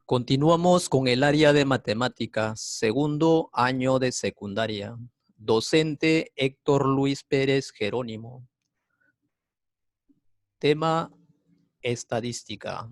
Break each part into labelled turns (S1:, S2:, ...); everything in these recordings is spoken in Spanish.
S1: Continuamos con el área de matemáticas, segundo año de secundaria. Docente Héctor Luis Pérez Jerónimo. Tema estadística.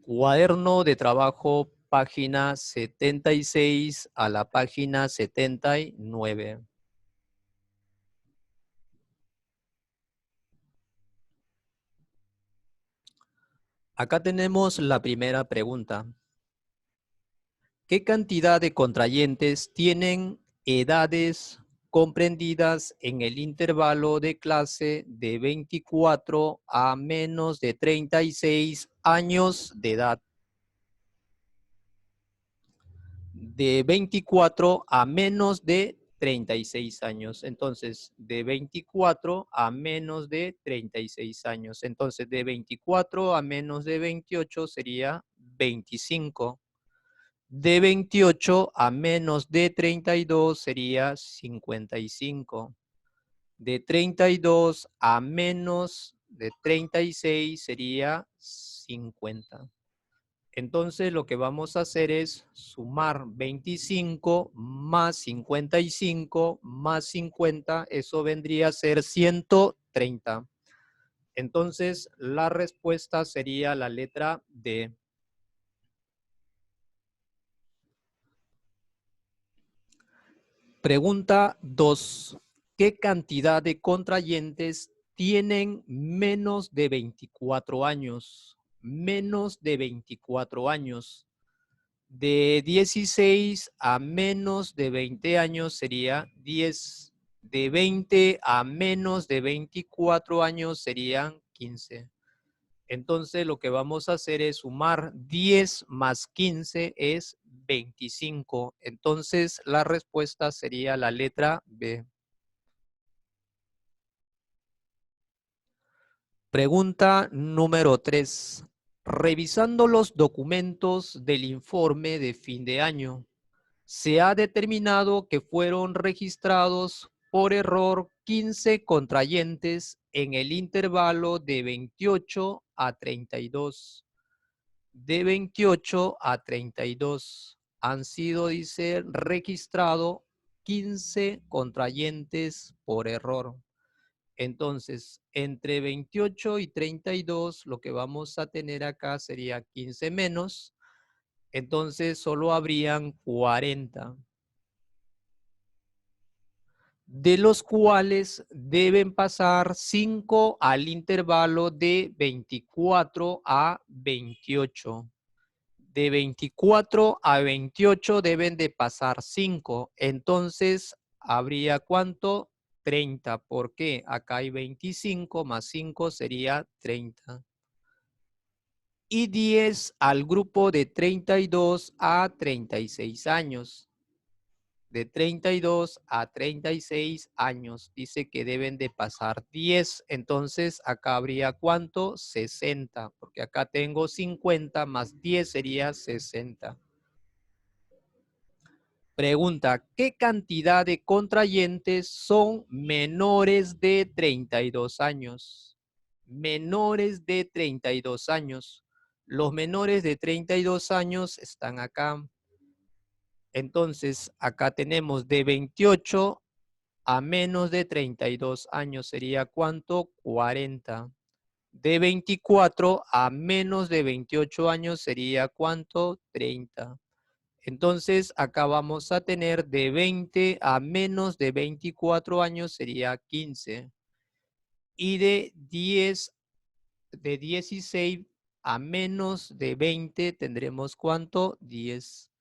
S1: Cuaderno de trabajo, página 76 a la página 79. Acá tenemos la primera pregunta. ¿Qué cantidad de contrayentes tienen edades comprendidas en el intervalo de clase de 24 a menos de 36 años de edad? De 24 a menos de 36 años. Entonces, de 24 a menos de 36 años. Entonces, de 24 a menos de 28 sería 25. De 28 a menos de 32 sería 55. De 32 a menos de 36 sería 50. Entonces lo que vamos a hacer es sumar 25 más 55 más 50. Eso vendría a ser 130. Entonces la respuesta sería la letra D. Pregunta 2. ¿Qué cantidad de contrayentes tienen menos de 24 años? Menos de 24 años. De 16 a menos de 20 años sería 10. De 20 a menos de 24 años serían 15. Entonces lo que vamos a hacer es sumar 10 más 15 es 25. Entonces la respuesta sería la letra B. Pregunta número 3. Revisando los documentos del informe de fin de año, se ha determinado que fueron registrados por error 15 contrayentes en el intervalo de 28 a 32. De 28 a 32 han sido, dice, registrado 15 contrayentes por error. Entonces, entre 28 y 32, lo que vamos a tener acá sería 15 menos. Entonces, solo habrían 40. De los cuales deben pasar 5 al intervalo de 24 a 28. De 24 a 28 deben de pasar 5. Entonces, ¿habría cuánto? 30. ¿Por qué? Acá hay 25 más 5 sería 30. Y 10 al grupo de 32 a 36 años. De 32 a 36 años. Dice que deben de pasar 10. Entonces, acá habría ¿cuánto? 60. Porque acá tengo 50 más 10 sería 60. Pregunta, ¿qué cantidad de contrayentes son menores de 32 años? Menores de 32 años. Los menores de 32 años están acá. Entonces, acá tenemos de 28 a menos de 32 años. ¿Sería cuánto? 40. De 24 a menos de 28 años sería cuánto? 30. Entonces, acá vamos a tener de 20 a menos de 24 años sería 15. Y de 16 a menos de 20 tendremos ¿cuánto? 10.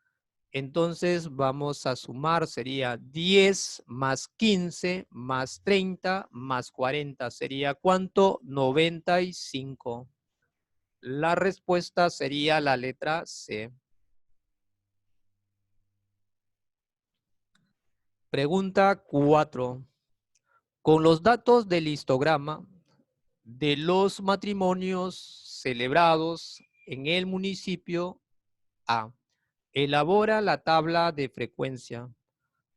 S1: Entonces, vamos a sumar, sería 10 más 15 más 30 más 40. ¿Sería cuánto? 95. La respuesta sería la letra C. Pregunta 4. Con los datos del histograma de los matrimonios celebrados en el municipio A, elabora la tabla de frecuencia.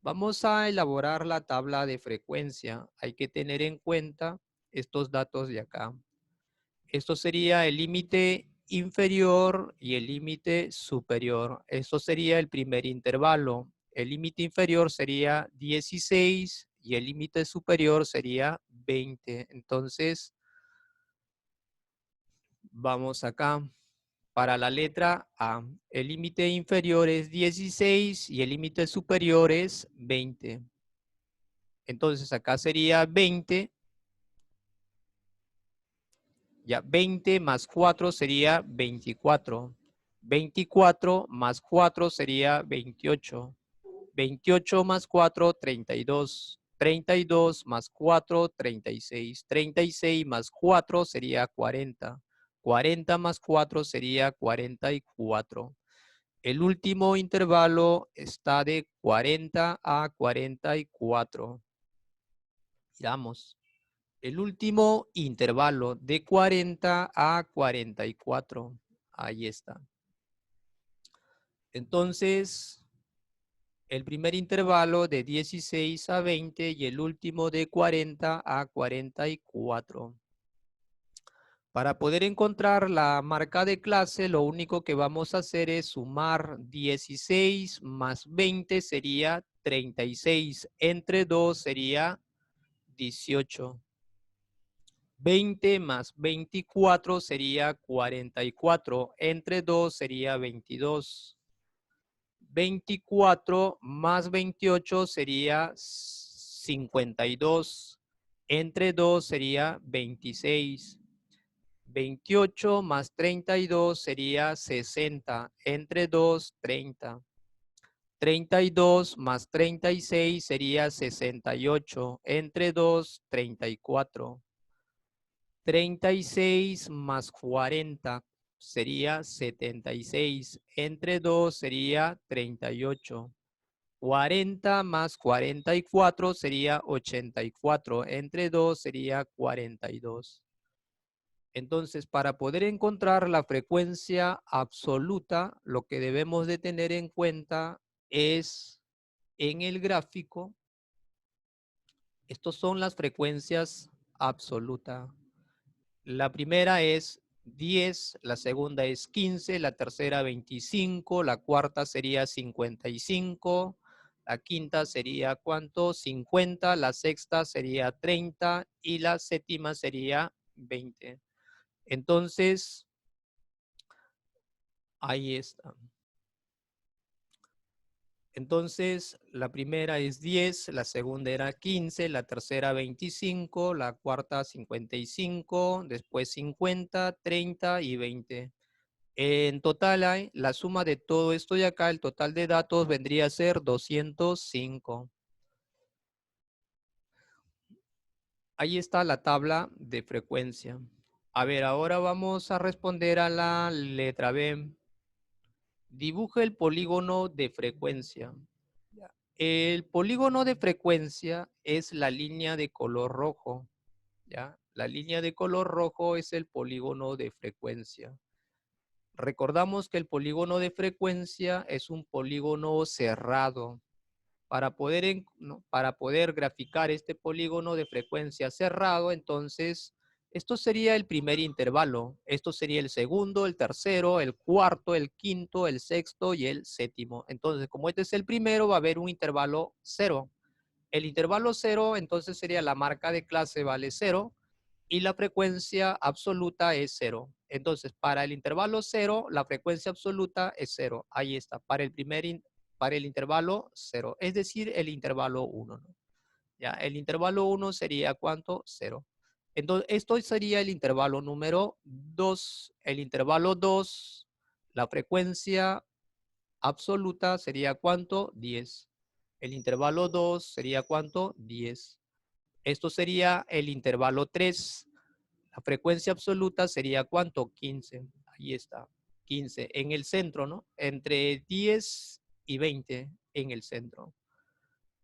S1: Vamos a elaborar la tabla de frecuencia. Hay que tener en cuenta estos datos de acá. Esto sería el límite inferior y el límite superior. Esto sería el primer intervalo. El límite inferior sería 16 y el límite superior sería 20. Entonces, vamos acá. Para la letra A, el límite inferior es 16 y el límite superior es 20. Entonces, acá sería 20. Ya, 20 más 4 sería 24. 24 más 4 sería 28. 28 más 4, 32. 32 más 4, 36. 36 más 4 sería 40. 40 más 4 sería 44. El último intervalo está de 40 a 44. Miramos. El último intervalo de 40 a 44. Ahí está. Entonces, el primer intervalo de 16 a 20 y el último de 40 a 44. Para poder encontrar la marca de clase, lo único que vamos a hacer es sumar 16 más 20 sería 36. Entre 2 sería 18. 20 más 24 sería 44. Entre 2 sería 22. 24 más 28 sería 52. Entre 2 sería 26. 28 más 32 sería 60. Entre 2, 30. 32 más 36 sería 68. Entre 2, 34. 36 más 40 sería 76. Entre 2 sería 38. 40 más 44 sería 84. Entre 2 sería 42. Entonces, para poder encontrar la frecuencia absoluta, lo que debemos de tener en cuenta es en el gráfico, estos son las frecuencias absolutas. La primera es 10, la segunda es 15, la tercera 25, la cuarta sería 55, la quinta sería ¿cuánto? 50, la sexta sería 30 y la séptima sería 20. Entonces, ahí está. Entonces, la primera es 10, la segunda era 15, la tercera 25, la cuarta 55, después 50, 30 y 20. En total hay la suma de todo esto de acá, el total de datos vendría a ser 205. Ahí está la tabla de frecuencia. A ver, ahora vamos a responder a la letra B. Dibuja el polígono de frecuencia. El polígono de frecuencia es la línea de color rojo. ¿Ya? La línea de color rojo es el polígono de frecuencia. Recordamos que el polígono de frecuencia es un polígono cerrado. Para poder graficar este polígono de frecuencia cerrado, entonces, esto sería el primer intervalo. Esto sería el segundo, el tercero, el cuarto, el quinto, el sexto y el séptimo. Entonces, como este es el primero, va a haber un intervalo 0. El intervalo 0, entonces, sería la marca de clase vale 0 y la frecuencia absoluta es 0. Entonces, para el intervalo 0, la frecuencia absoluta es 0. Ahí está, para el intervalo 0, es decir, el intervalo 1. ¿No? Ya, el intervalo 1 sería ¿cuánto? 0. Entonces, esto sería el intervalo número 2. El intervalo 2, la frecuencia absoluta sería ¿cuánto? 10. El intervalo 2 sería ¿cuánto? 10. Esto sería el intervalo 3. La frecuencia absoluta sería ¿cuánto? 15. Ahí está. 15 en el centro, ¿no? Entre 10 y 20 en el centro.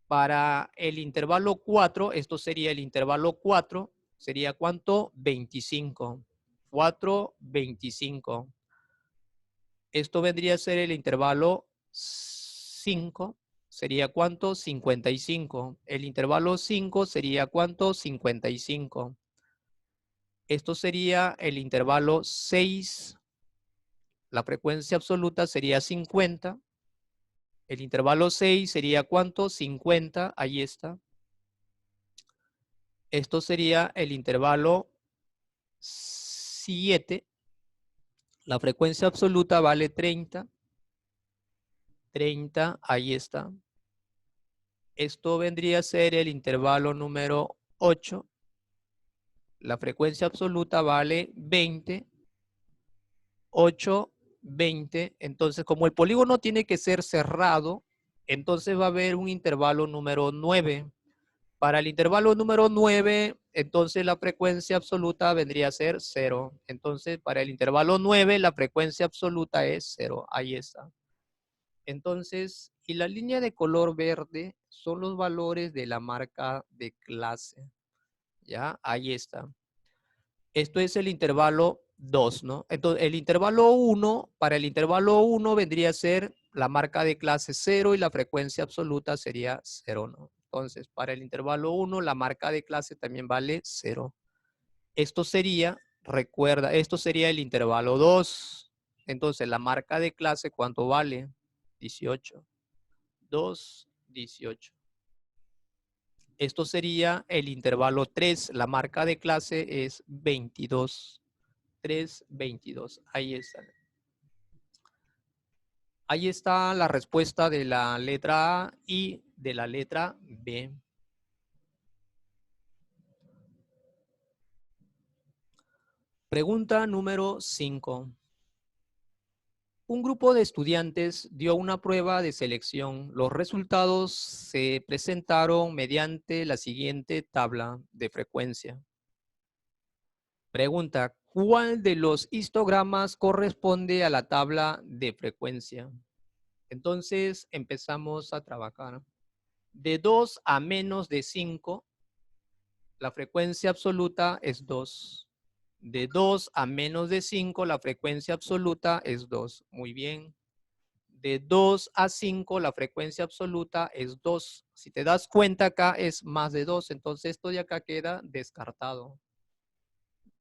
S1: Para el intervalo 4, esto sería el intervalo 4, sería ¿cuánto? 25. 4, 25. Esto vendría a ser el intervalo 5, sería ¿cuánto? 55. El intervalo 5 sería ¿cuánto? 55. Esto sería el intervalo 6. La frecuencia absoluta sería 50. El intervalo 6 sería ¿cuánto? 50. Ahí está. Esto sería el intervalo 7. La frecuencia absoluta vale 30. 30, ahí está. Esto vendría a ser el intervalo número 8. La frecuencia absoluta vale 20. 8, 20. Entonces, como el polígono tiene que ser cerrado, entonces va a haber un intervalo número 9. Para el intervalo número 9, entonces la frecuencia absoluta vendría a ser 0. Entonces, para el intervalo 9, la frecuencia absoluta es 0. Ahí está. Entonces, y la línea de color verde son los valores de la marca de clase. ¿Ya? Ahí está. Esto es el intervalo 2, ¿no? Entonces, el intervalo 1, para el intervalo 1 vendría a ser la marca de clase 0 y la frecuencia absoluta sería 0, ¿no? Entonces, para el intervalo 1, la marca de clase también vale 0. Esto sería, recuerda, esto sería el intervalo 2. Entonces, la marca de clase, ¿cuánto vale? 18. 2, 18. Esto sería el intervalo 3. La marca de clase es 22. 3, 22. Ahí está. Ahí está la respuesta de la letra A y de la letra B. Pregunta número 5. Un grupo de estudiantes dio una prueba de selección. Los resultados se presentaron mediante la siguiente tabla de frecuencia. Pregunta, ¿cuál de los histogramas corresponde a la tabla de frecuencia? Entonces empezamos a trabajar. De 2 a menos de 5, la frecuencia absoluta es 2. De 2 a menos de 5, la frecuencia absoluta es 2. Muy bien. De 2 a 5, la frecuencia absoluta es 2. Si te das cuenta, acá es más de 2. Entonces, esto de acá queda descartado.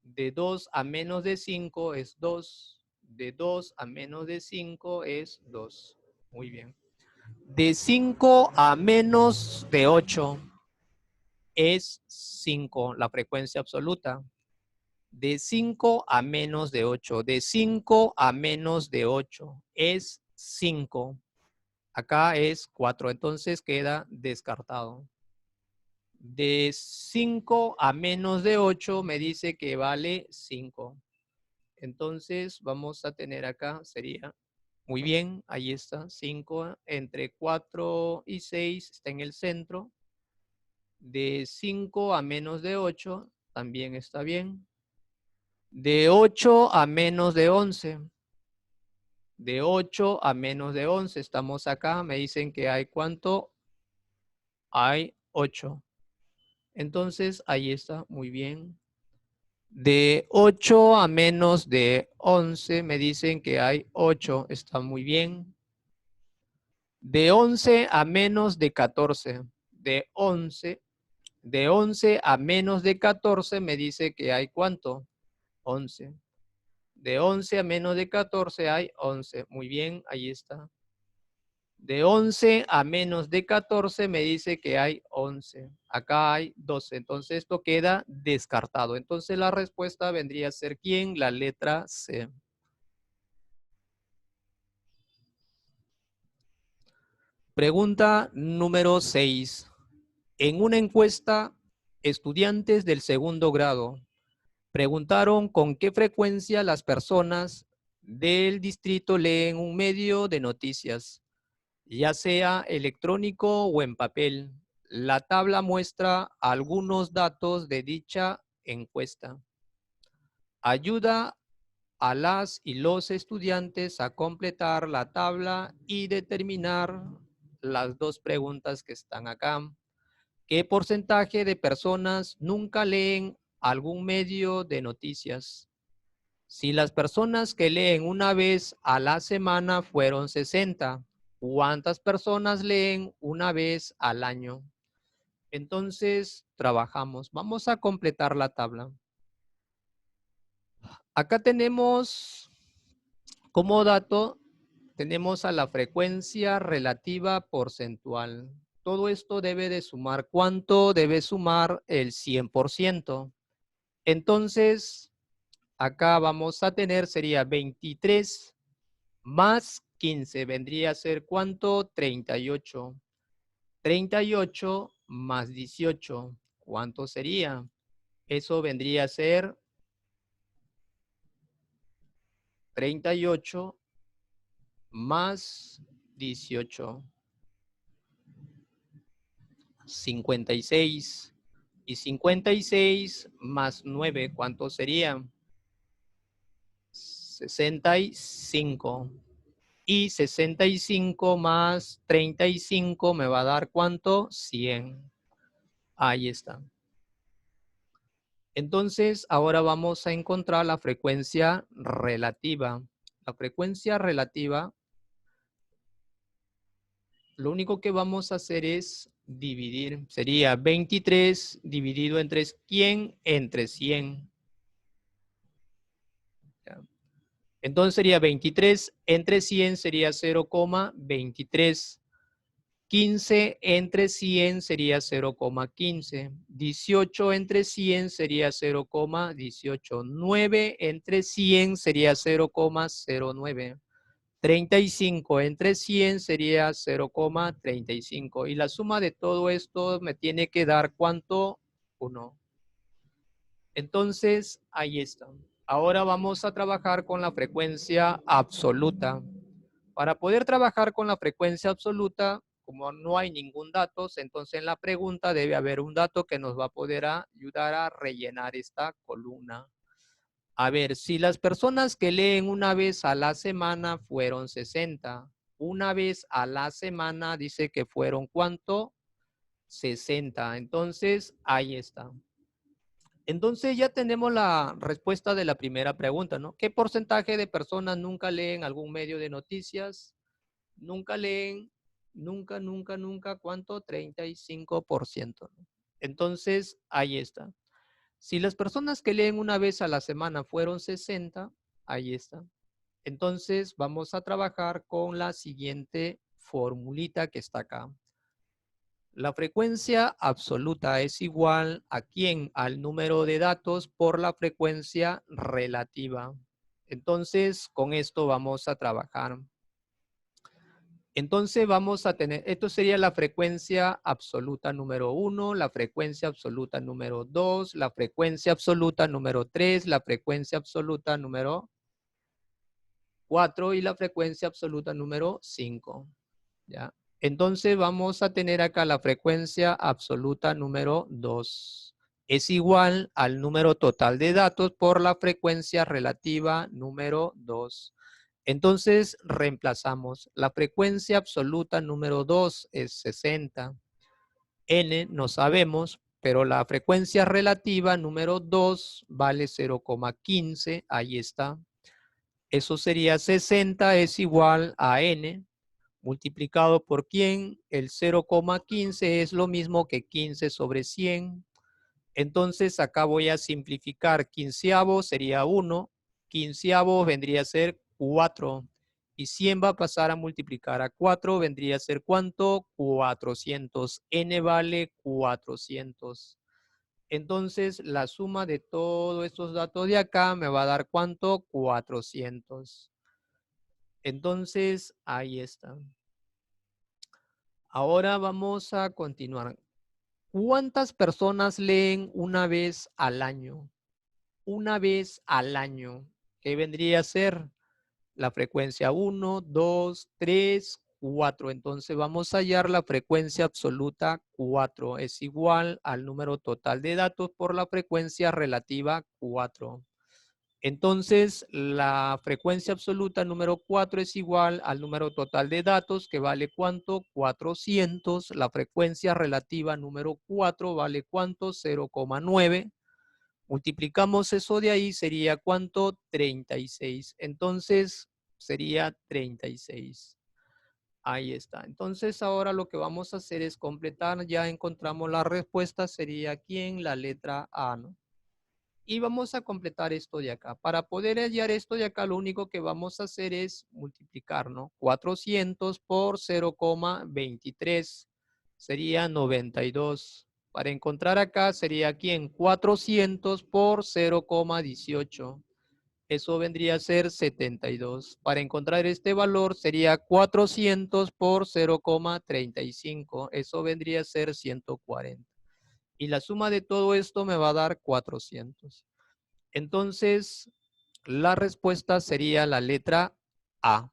S1: De 2 a menos de 5 es 2. De 2 a menos de 5 es 2. Muy bien. De 5 a menos de 8 es 5, la frecuencia absoluta. De 5 a menos de 8. De 5 a menos de 8 es 5. Acá es 4, entonces queda descartado. De 5 a menos de 8 me dice que vale 5. Entonces vamos a tener acá, sería, muy bien, ahí está, 5 entre 4 y 6 está en el centro. De 5 a menos de 8 también está bien. De 8 a menos de 11. De 8 a menos de 11. Estamos acá. Me dicen que hay ¿cuánto? Hay 8. Entonces, ahí está. Muy bien. De 8 a menos de 11. Me dicen que hay 8. Está muy bien. De 11 a menos de 14. De 11. De 11 a menos de 14 me dice que hay ¿cuánto? 11. De 11 a menos de 14 hay 11. Muy bien, ahí está. De 11 a menos de 14 me dice que hay 11. Acá hay 12. Entonces esto queda descartado. Entonces la respuesta vendría a ser ¿quién? La letra C. Pregunta número 6. En una encuesta, estudiantes del segundo grado preguntaron con qué frecuencia las personas del distrito leen un medio de noticias, ya sea electrónico o en papel. La tabla muestra algunos datos de dicha encuesta. Ayuda a las y los estudiantes a completar la tabla y determinar las dos preguntas que están acá. ¿Qué porcentaje de personas nunca leen algún medio de noticias? Si las personas que leen una vez a la semana fueron 60, ¿cuántas personas leen una vez al año? Entonces, trabajamos. Vamos a completar la tabla. Acá tenemos Como dato, tenemos a la frecuencia relativa porcentual. Todo esto debe de sumar, ¿cuánto? Debe sumar el 100%. Entonces, acá vamos a tener, sería 23 más 15. Vendría a ser, ¿cuánto? 38. 38 más 18. ¿Cuánto sería? Eso vendría a ser 38 más 18. 56. Y 56 más 9, ¿cuánto sería? 65. Y 65 más 35 me va a dar ¿cuánto? 100. Ahí está. Entonces, ahora vamos a encontrar la frecuencia relativa. La frecuencia relativa, lo único que vamos a hacer es dividir. Sería 23 dividido entre 100 entre 100. Entonces sería 23 entre 100 sería 0,23. 15 entre 100 sería 0,15. 18 entre 100 sería 0,18. 9 entre 100 sería 0,09. 35 entre 100 sería 0,35. Y la suma de todo esto me tiene que dar ¿cuánto? 1. Entonces, ahí está. Ahora vamos a trabajar con la frecuencia absoluta. Para poder trabajar con la frecuencia absoluta, como no hay ningún dato, entonces en la pregunta debe haber un dato que nos va a poder ayudar a rellenar esta columna. A ver, si las personas que leen una vez a la semana fueron 60, una vez a la semana dice que fueron ¿cuánto? 60. Entonces, ahí está. Entonces ya tenemos la respuesta de la primera pregunta, ¿no? ¿Qué porcentaje de personas nunca leen algún medio de noticias? Nunca leen, nunca, ¿cuánto? 35%. Entonces, ahí está. Si las personas que leen una vez a la semana fueron 60, ahí está. Entonces, vamos a trabajar con la siguiente formulita que está acá. La frecuencia absoluta es igual a ¿quién? Al número de datos por la frecuencia relativa. Entonces, con esto vamos a trabajar. Entonces vamos a tener, esto sería la frecuencia absoluta número 1, la frecuencia absoluta número 2, la frecuencia absoluta número 3, la frecuencia absoluta número 4 y la frecuencia absoluta número 5. ¿Ya? Entonces vamos a tener acá la frecuencia absoluta número 2. Es igual al número total de datos por la frecuencia relativa número 2. Entonces reemplazamos. La frecuencia absoluta número 2 es 60. N no sabemos, pero la frecuencia relativa número 2 vale 0,15. Ahí está. Eso sería 60 es igual a N multiplicado por ¿quién? El 0,15 es lo mismo que 15 sobre 100. Entonces acá voy a simplificar. Quinceavo sería 1. Quinceavo vendría a ser 4. Y 100 va a pasar a multiplicar a 4. Vendría a ser ¿cuánto? 400. N vale 400. Entonces la suma de todos estos datos de acá me va a dar ¿cuánto? 400. Entonces ahí está. Ahora vamos a continuar. ¿Cuántas personas leen una vez al año? Una vez al año. ¿Qué vendría a ser? La frecuencia 1, 2, 3, 4. Entonces vamos a hallar la frecuencia absoluta 4. Es igual al número total de datos por la frecuencia relativa 4. Entonces, la frecuencia absoluta número 4 es igual al número total de datos, que vale ¿cuánto? 400. La frecuencia relativa número 4 vale ¿cuánto? 0,9. Multiplicamos eso de ahí, sería ¿cuánto? 36. Entonces, sería 36. Ahí está. Entonces, ahora lo que vamos a hacer es completar. Ya encontramos la respuesta. Sería ¿quién? La letra A, ¿no? Y vamos a completar esto de acá. Para poder hallar esto de acá, lo único que vamos a hacer es multiplicar, ¿no? 400 por 0,23 sería 92. Para encontrar acá sería aquí en 400 por 0,18. Eso vendría a ser 72. Para encontrar este valor sería 400 por 0,35. Eso vendría a ser 140. Y la suma de todo esto me va a dar 400. Entonces, la respuesta sería la letra A.